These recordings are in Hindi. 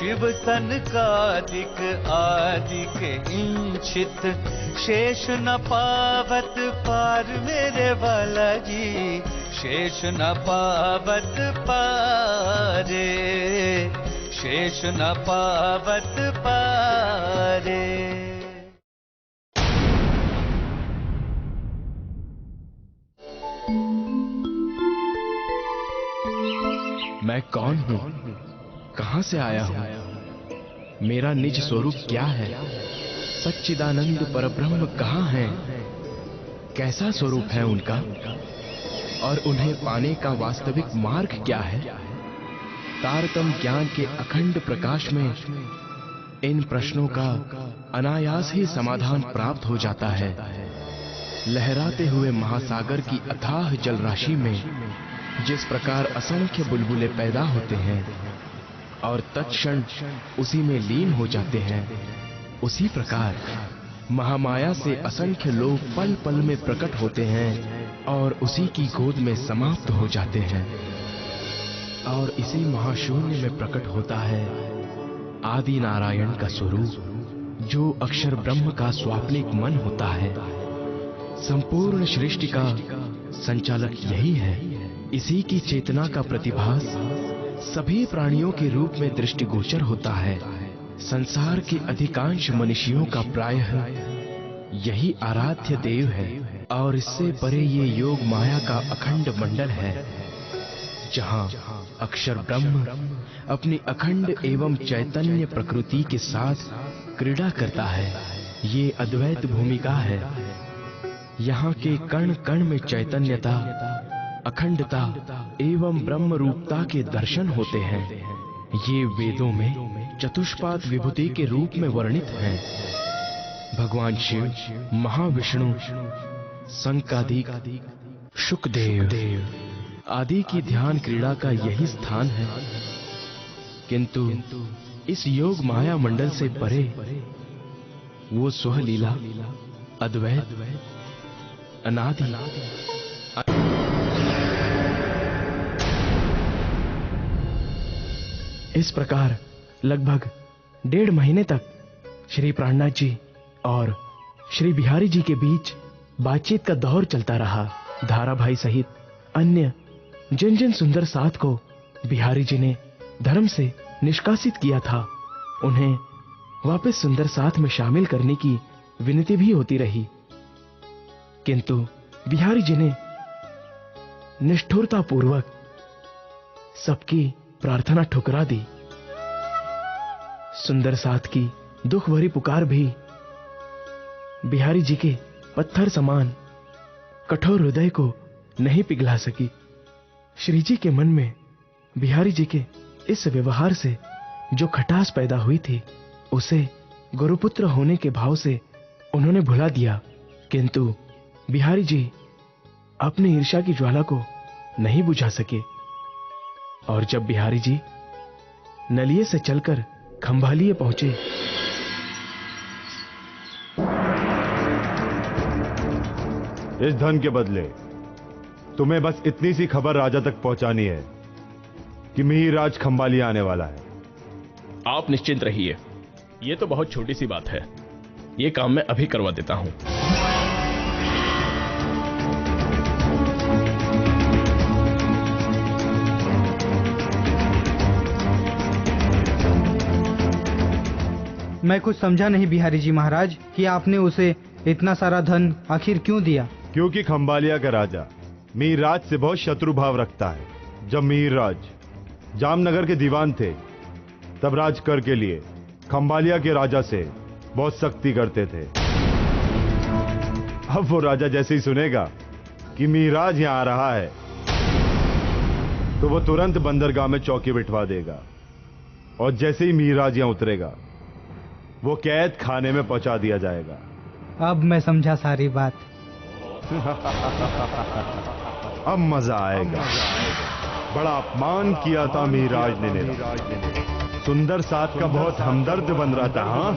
शिव सनकादिक आदिक इंचित शेष न पावत पार मेरे बालाजी, शेष न पावत पारे, शेष न पावत पारे। मैं कौन हूँ, कहां से आया हूँ, मेरा निज स्वरूप क्या है, सच्चिदानंद परब्रह्म कहाँ है, कैसा स्वरूप है उनका और उन्हें पाने का वास्तविक मार्ग क्या है। तारतम ज्ञान के अखंड प्रकाश में इन प्रश्नों का अनायास ही समाधान प्राप्त हो जाता है। लहराते हुए महासागर की अथाह जल राशि में जिस प्रकार असंख्य बुलबुले पैदा होते हैं और तत्क्षण उसी में लीन हो जाते हैं, उसी प्रकार महामाया से असंख्य लोग पल पल में प्रकट होते हैं और उसी की गोद में समाप्त हो जाते हैं। और इसी महाशून्य में प्रकट होता है आदि नारायण का स्वरूप, जो अक्षर ब्रह्म का स्वाप्निक मन होता है। संपूर्ण सृष्टि का संचालक यही है। इसी की चेतना का प्रतिभास सभी प्राणियों के रूप में दृष्टिगोचर होता है। संसार के अधिकांश मनुष्यों का प्रायः यही आराध्य देव है और इससे परे ये योग माया का अखंड मंडल है, जहां अक्षर ब्रह्म अपनी अखंड एवं चैतन्य प्रकृति के साथ क्रीड़ा करता है। ये अद्वैत भूमिका है। यहाँ के कण कण में चैतन्यता, अखंडता एवं ब्रह्म रूपता के दर्शन होते हैं। ये वेदों में चतुष्पाद विभूति के रूप में वर्णित हैं। भगवान शिव, महाविष्णु, संकादिक, शुकदेव आदि की ध्यान क्रीड़ा का यही स्थान है। किंतु इस योग माया मंडल से परे वो स्वलीला, अद्वैत, अनादि, इस प्रकार लगभग 1.5 महीने तक श्री प्राणनाथ जी और श्री बिहारी जी के बीच बातचीत का दौर चलता रहा। धारा भाई सहित अन्य जिन जिन सुंदर साथ को बिहारी जी ने धर्म से निष्कासित किया था, उन्हें वापस सुंदर साथ में शामिल करने की विनती भी होती रही, किंतु बिहारी जी ने निष्ठुरता पूर्वक सबकी प्रार्थना ठुकरा दी। सुंदर साथ की दुख भरी पुकार भी बिहारी जी के पत्थर समान कठोर हृदय को नहीं पिघला सकी। श्री जी के मन में बिहारी जी के इस व्यवहार से जो खटास पैदा हुई थी, उसे गुरुपुत्र होने के भाव से उन्होंने भुला दिया। किंतु बिहारी जी अपनी ईर्ष्या की ज्वाला को नहीं बुझा सके और जब बिहारी जी नलिये से चलकर खंभालिये पहुंचे, इस धन के बदले तुम्हें बस इतनी सी खबर राजा तक पहुंचानी है कि मिहिरराज खंभालिया आने वाला है। आप निश्चिंत रहिए, ये तो बहुत छोटी सी बात है। ये काम मैं अभी करवा देता हूं। मैं कुछ समझा नहीं बिहारी जी महाराज कि आपने उसे इतना सारा धन आखिर क्यों दिया। क्योंकि खंभालिया का राजा मिहिरराज से बहुत शत्रु भाव रखता है। जब मिहिरराज जामनगर के दीवान थे, तब राजकर के लिए खंभालिया के राजा से बहुत सख्ती करते थे। अब वो राजा जैसे ही सुनेगा कि मिहिरराज यहां आ रहा है, तो वो तुरंत बंदरगाह में चौकी बिठवा देगा और जैसे ही मिहिरराज यहां उतरेगा, वो कैद खाने में पहुंचा दिया जाएगा। अब मैं समझा सारी बात। अब मजा आएगा। बड़ा अपमान किया था मिहिरराज ने मेरा। सुंदर साथ का बहुत हमदर्द बन रहा था। हाँ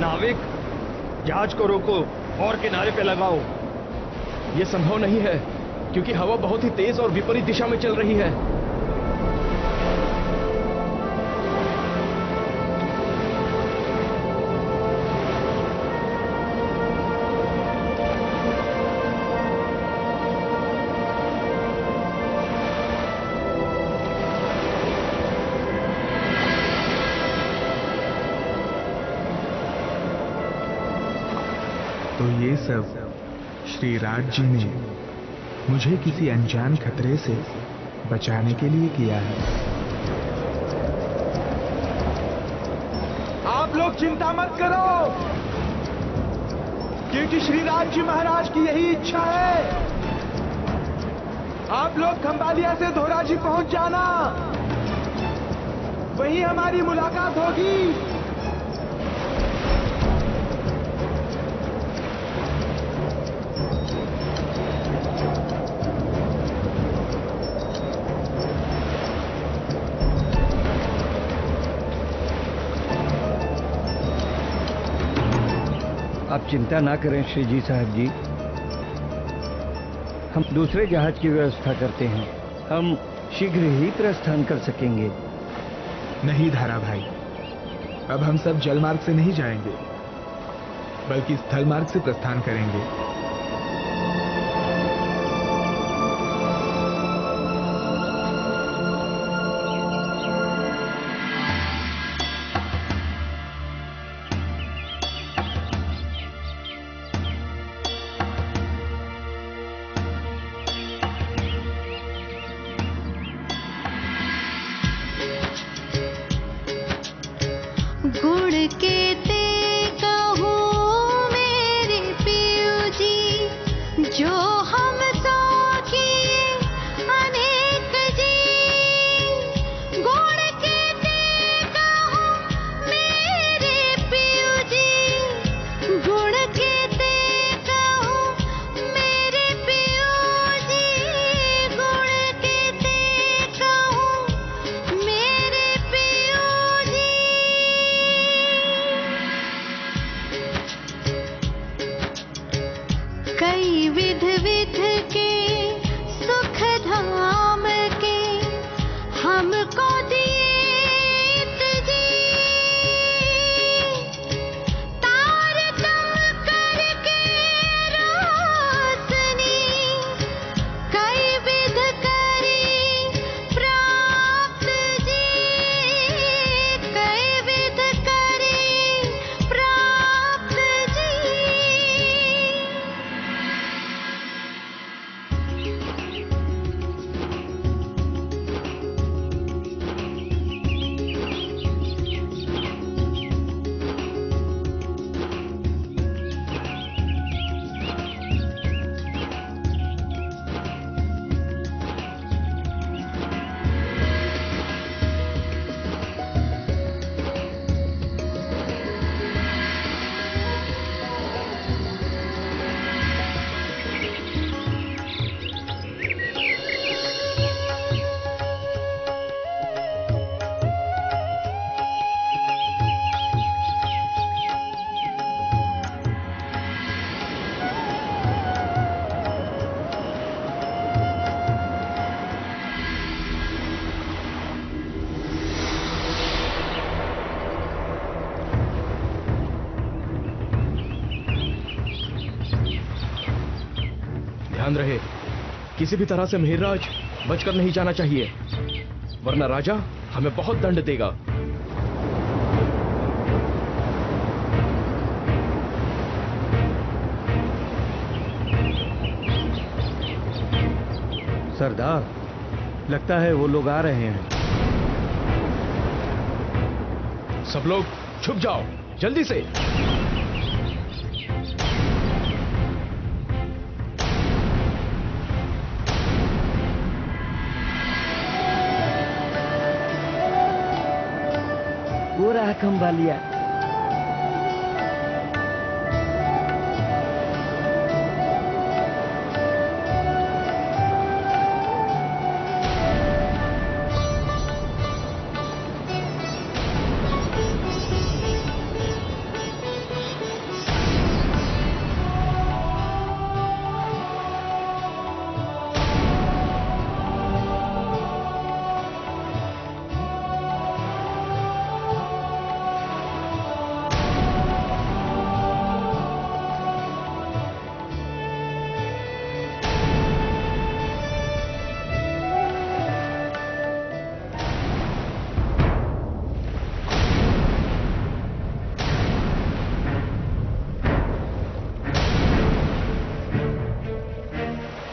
नाविक, जहाज को रोको और किनारे पे लगाओ। यह संभव नहीं है क्योंकि हवा बहुत ही तेज और विपरीत दिशा में चल रही है। तो ये सब श्री राज जी ने मुझे किसी अनजान खतरे से बचाने के लिए किया है। आप लोग चिंता मत करो, क्योंकि श्री राज जी महाराज की यही इच्छा है। आप लोग खंबालिया से धोराजी पहुंच जाना, वहीं हमारी मुलाकात होगी। आप चिंता ना करें श्री जी साहब जी, हम दूसरे जहाज की व्यवस्था करते हैं। हम शीघ्र ही प्रस्थान कर सकेंगे। नहीं धारा भाई, अब हम सब जल मार्ग से नहीं जाएंगे, बल्कि स्थल मार्ग से प्रस्थान करेंगे। गुण के ते कहूँ मेरे पियो जी, जो हम तो किए अनेक जी। गुण के ते कहूँ मेरे पियो जी, गुण के ते कहूँ मेरे पियो जी, गुण के ते कहूँ मेरे पियो जी। कई विध विध के सुख धाम के हमको दीत जी। तारतम करके रोशनी कई विध करी प्राप्त जी, कई विध करी प्राप्त जी। ध्यान रहे, किसी भी तरह से मिहिरराज बचकर नहीं जाना चाहिए, वरना राजा हमें बहुत दंड देगा। सरदार, लगता है वो लोग आ रहे हैं। सब लोग छुप जाओ, जल्दी से। वो रहा खंबालिया।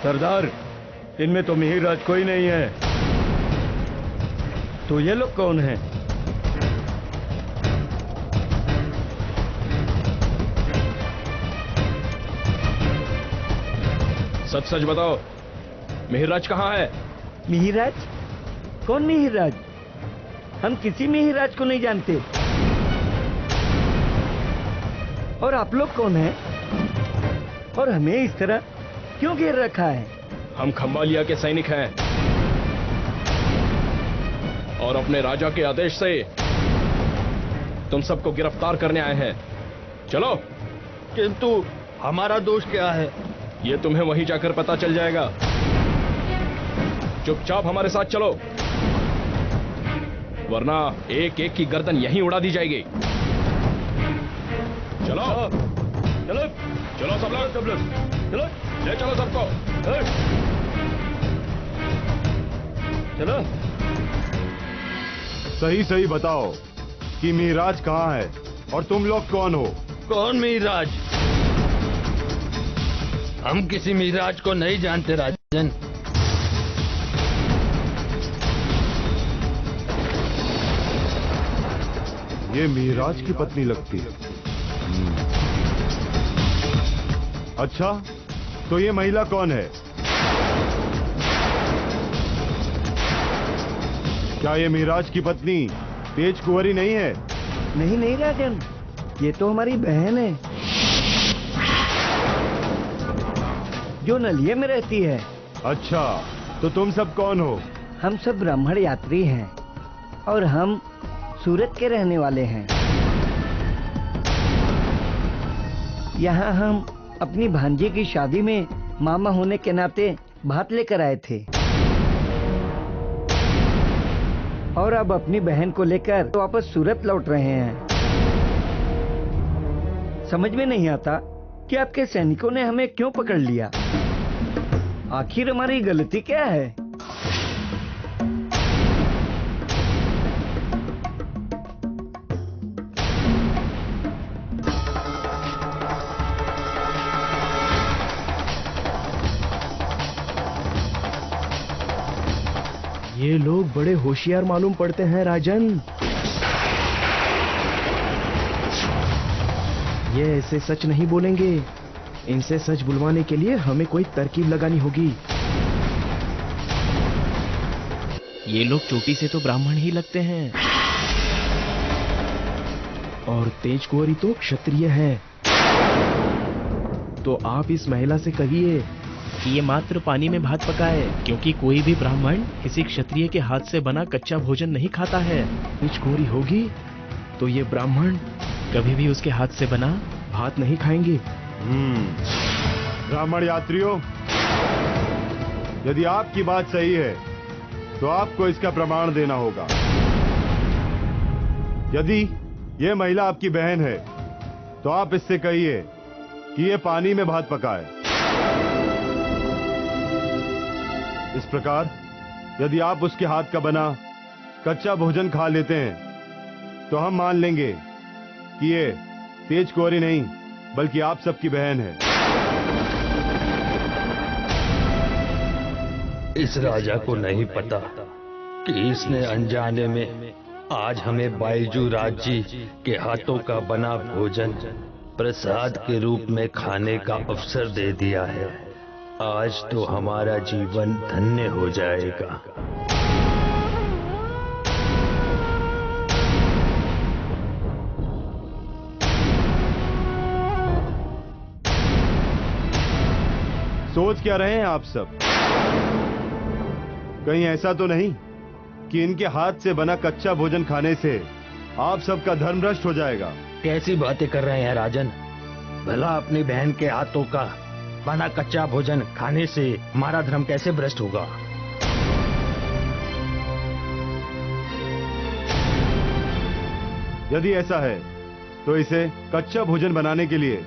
सरदार, इनमें तो मिहिरराज कोई नहीं है। तो ये लोग कौन हैं? सच सच बताओ, मिहिरराज कहाँ है? मिहिरराज? कौन मिहिरराज? हम किसी मिहिरराज को नहीं जानते। और आप लोग कौन हैं? और हमें इस तरह क्यों घेर रखा है? हम खंबालिया के सैनिक हैं और अपने राजा के आदेश से तुम सबको गिरफ्तार करने आए हैं। चलो। किंतु हमारा दोष क्या है? ये तुम्हें वहीं जाकर पता चल जाएगा। चुपचाप हमारे साथ चलो, वरना एक एक की गर्दन यहीं उड़ा दी जाएगी। चलो चलो चलो सब लोग चलो, ले चलो सबको। चलो। सही सही बताओ कि मिहिरराज कहाँ है और तुम लोग कौन हो? कौन मिहिरराज? हम किसी मिहिरराज को नहीं जानते राजन। ये मिहिरराज की पत्नी लगती है। अच्छा, तो ये महिला कौन है? क्या ये मिहिरराज की पत्नी तेज कुंवरी नहीं है? नहीं नहीं राजन, ये तो हमारी बहन है जो नलिये में रहती है। अच्छा, तो तुम सब कौन हो? हम सब ब्राह्मण यात्री हैं और हम सूरत के रहने वाले हैं। यहाँ हम अपनी भांजी की शादी में मामा होने के नाते भात लेकर आए थे और अब अपनी बहन को लेकर वापस सूरत लौट रहे हैं। समझ में नहीं आता कि आपके सैनिकों ने हमें क्यों पकड़ लिया। आखिर हमारी गलती क्या है? ये लोग बड़े होशियार मालूम पड़ते हैं राजन। ये ऐसे सच नहीं बोलेंगे। इनसे सच बुलवाने के लिए हमें कोई तरकीब लगानी होगी। ये लोग चोटी से तो ब्राह्मण ही लगते हैं और तेज कुंवरी तो क्षत्रिय है। तो आप इस महिला से कहिए कि ये मात्र पानी में भात पकाए, क्योंकि कोई भी ब्राह्मण किसी क्षत्रिय के हाथ से बना कच्चा भोजन नहीं खाता है। तेज कुंवरी होगी तो ये ब्राह्मण कभी भी उसके हाथ से बना भात नहीं खाएंगे। ब्राह्मण यात्रियों, यदि आपकी बात सही है तो आपको इसका प्रमाण देना होगा। यदि ये महिला आपकी बहन है तो आप इससे कहिए कि ये पानी में भात पकाए। इस प्रकार यदि आप उसके हाथ का बना कच्चा भोजन खा लेते हैं तो हम मान लेंगे कि ये तेज कुंवरी नहीं बल्कि आप सबकी बहन है। इस राजा को नहीं पता कि इसने अनजाने में आज हमें बायजू राज जी के हाथों का बना भोजन प्रसाद के रूप में खाने का अवसर दे दिया है। आज तो हमारा जीवन धन्य हो जाएगा। सोच क्या रहे हैं आप सब? कहीं ऐसा तो नहीं कि इनके हाथ से बना कच्चा भोजन खाने से आप सबका धर्म भ्रष्ट हो जाएगा? कैसी बातें कर रहे हैं राजन? भला अपनी बहन के हाथों का बना कच्चा भोजन खाने से हमारा धर्म कैसे भ्रष्ट होगा? यदि ऐसा है तो इसे कच्चा भोजन बनाने के लिए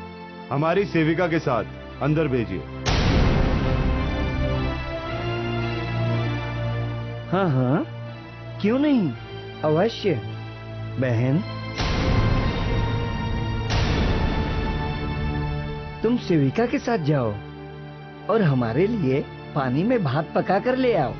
हमारी सेविका के साथ अंदर भेजिए। हाँ हाँ, क्यों नहीं, अवश्य। बहन, तुम सेविका के साथ जाओ और हमारे लिए पानी में भात पका कर ले आओ।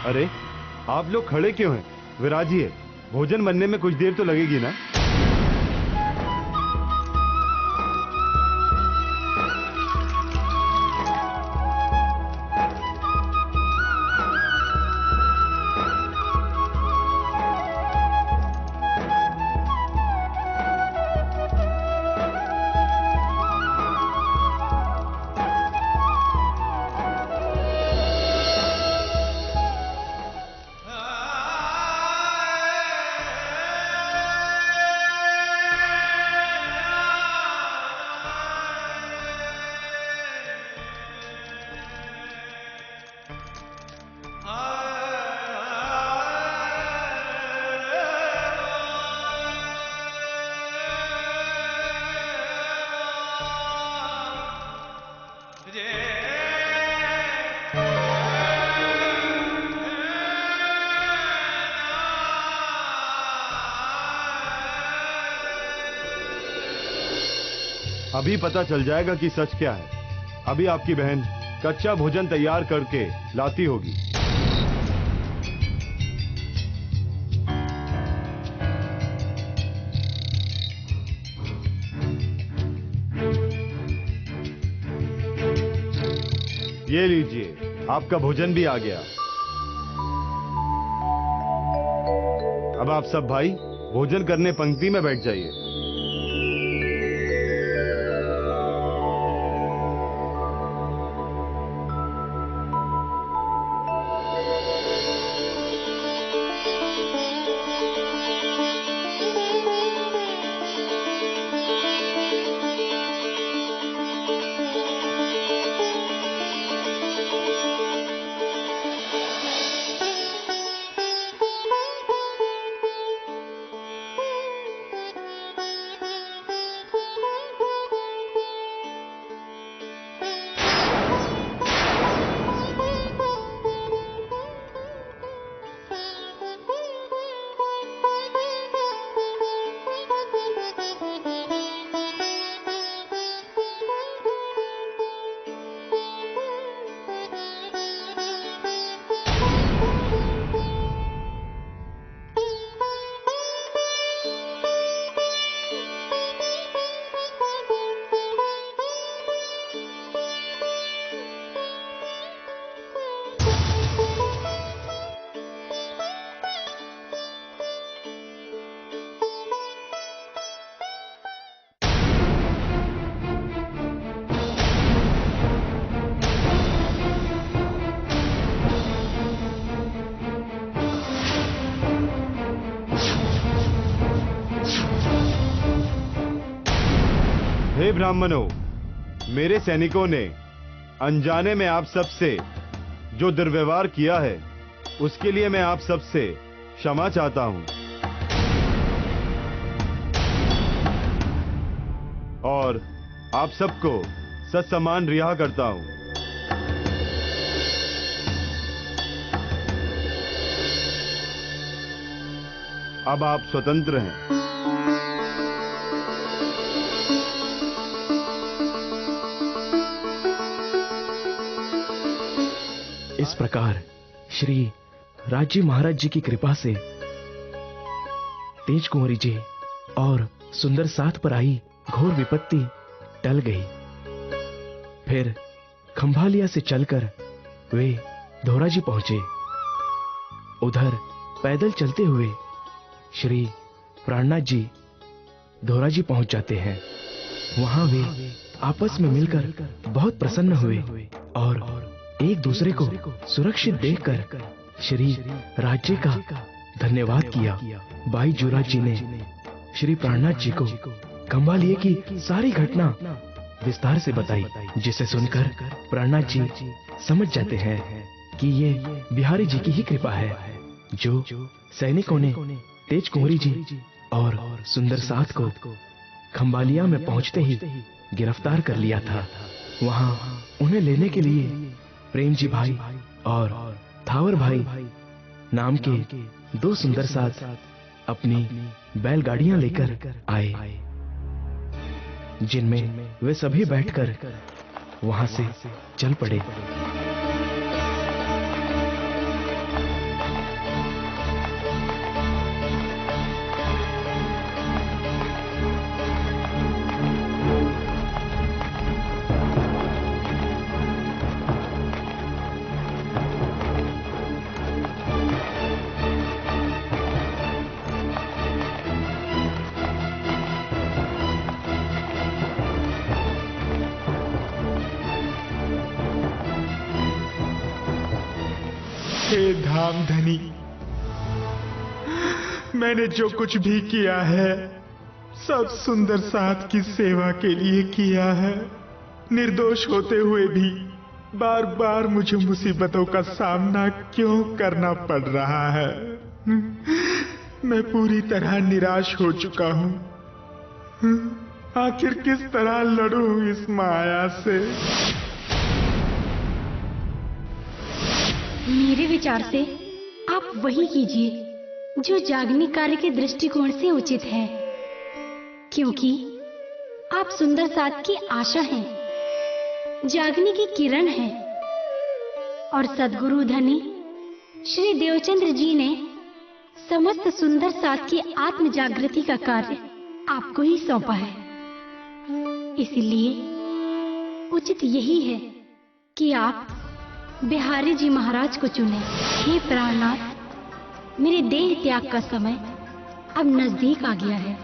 अरे आप लोग खड़े क्यों हैं? विराजिए, भोजन बनने में कुछ देर तो लगेगी ना। अभी पता चल जाएगा कि सच क्या है। अभी आपकी बहन कच्चा भोजन तैयार करके लाती होगी। ये लीजिए, आपका भोजन भी आ गया। अब आप सब भाई भोजन करने पंक्ति में बैठ जाइए। हे ब्राह्मणों, मेरे सैनिकों ने अनजाने में आप सबसे जो दुर्व्यवहार किया है उसके लिए मैं आप सबसे क्षमा चाहता हूं और आप सबको सत्सम्मान रिहा करता हूं। अब आप स्वतंत्र हैं। इस प्रकार श्री राज्य महाराज जी की कृपा से तेज कुंवरी जी और सुंदर साथ पर आई घोर विपत्ति टल गई। फिर खंभालिया से चलकर वे धोराजी पहुंचे। उधर पैदल चलते हुए श्री प्राणनाथ जी धोराजी पहुंच जाते हैं। वहां वे आपस में मिलकर बहुत प्रसन्न हुए और एक दूसरे को सुरक्षित देखकर श्री राज्य का धन्यवाद किया। भाई जुरा जी ने श्री प्राणनाथ जी को खंभालिया की सारी घटना विस्तार से बताई, जिसे सुनकर प्राणनाथ जी समझ जाते हैं कि ये बिहारी जी की ही कृपा है जो सैनिकों ने तेज कुंवरी जी और सुंदर साथ को खंबालिया में पहुंचते ही गिरफ्तार कर लिया था। वहां उन्हें लेने के लिए प्रेम जी भाई और थावर भाई नाम के दो सुंदर साथ अपनी बैलगाड़ियां लेकर आए, जिनमें वे सभी बैठकर वहां से चल पड़े। हे धामधनी, मैंने जो कुछ भी किया है सब सुंदर साथ की सेवा के लिए किया है। निर्दोष होते हुए भी बार बार मुझे मुसीबतों का सामना क्यों करना पड़ रहा है? मैं पूरी तरह निराश हो चुका हूं। आखिर किस तरह लड़ूं इस माया से? मेरे विचार से आप वही कीजिए जो जागनी कार्य के दृष्टिकोण से उचित है, क्योंकि आप सुंदर साथ की आशा हैं, जागनी की किरण हैं, और सद्गुरु धनी श्री देवचंद्र जी ने समस्त सुंदर साथ की आत्म जागृति का कार्य आपको ही सौंपा है। इसलिए उचित यही है कि आप बिहारी जी महाराज को चुने। हे प्राणनाथ, मेरे देह त्याग का समय अब नजदीक आ गया है,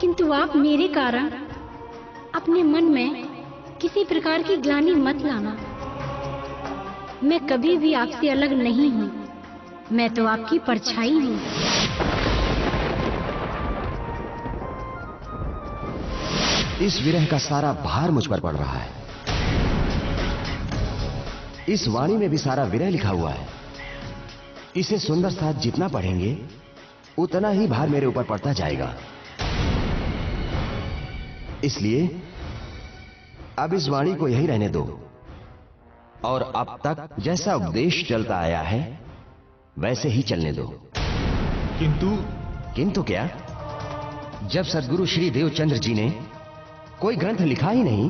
किंतु आप मेरे कारण अपने मन में किसी प्रकार की ग्लानि मत लाना। मैं कभी भी आपसे अलग नहीं हूं, मैं तो आपकी परछाई हूं। इस विरह का सारा भार मुझ पर पड़ रहा है। इस वाणी में भी सारा विरह लिखा हुआ है। इसे सुंदर साथ जितना पढ़ेंगे उतना ही भार मेरे ऊपर पड़ता जाएगा। इसलिए अब इस वाणी को यही रहने दो, और अब तक जैसा उपदेश चलता आया है वैसे ही चलने दो। किंतु क्या? जब सद्गुरु श्री देवचंद्र जी ने कोई ग्रंथ लिखा ही नहीं,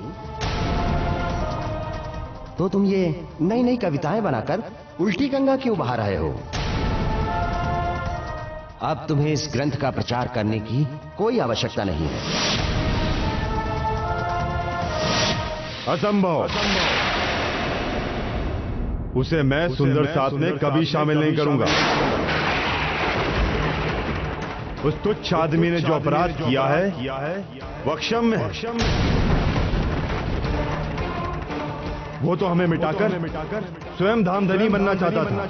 तो तुम ये नई नई कविताएं बनाकर उल्टी गंगा क्यों बहा रहे हो? अब तुम्हें इस ग्रंथ का प्रचार करने की कोई आवश्यकता नहीं है। असंभव। उसे मैं सुंदर साथ में कभी शामिल नहीं करूंगा। उस तुच्छ आदमी ने जो अपराध किया है वो क्षम्य है। वो तो हमें मिटाकर स्वयं धामधनी बनना चाहता था।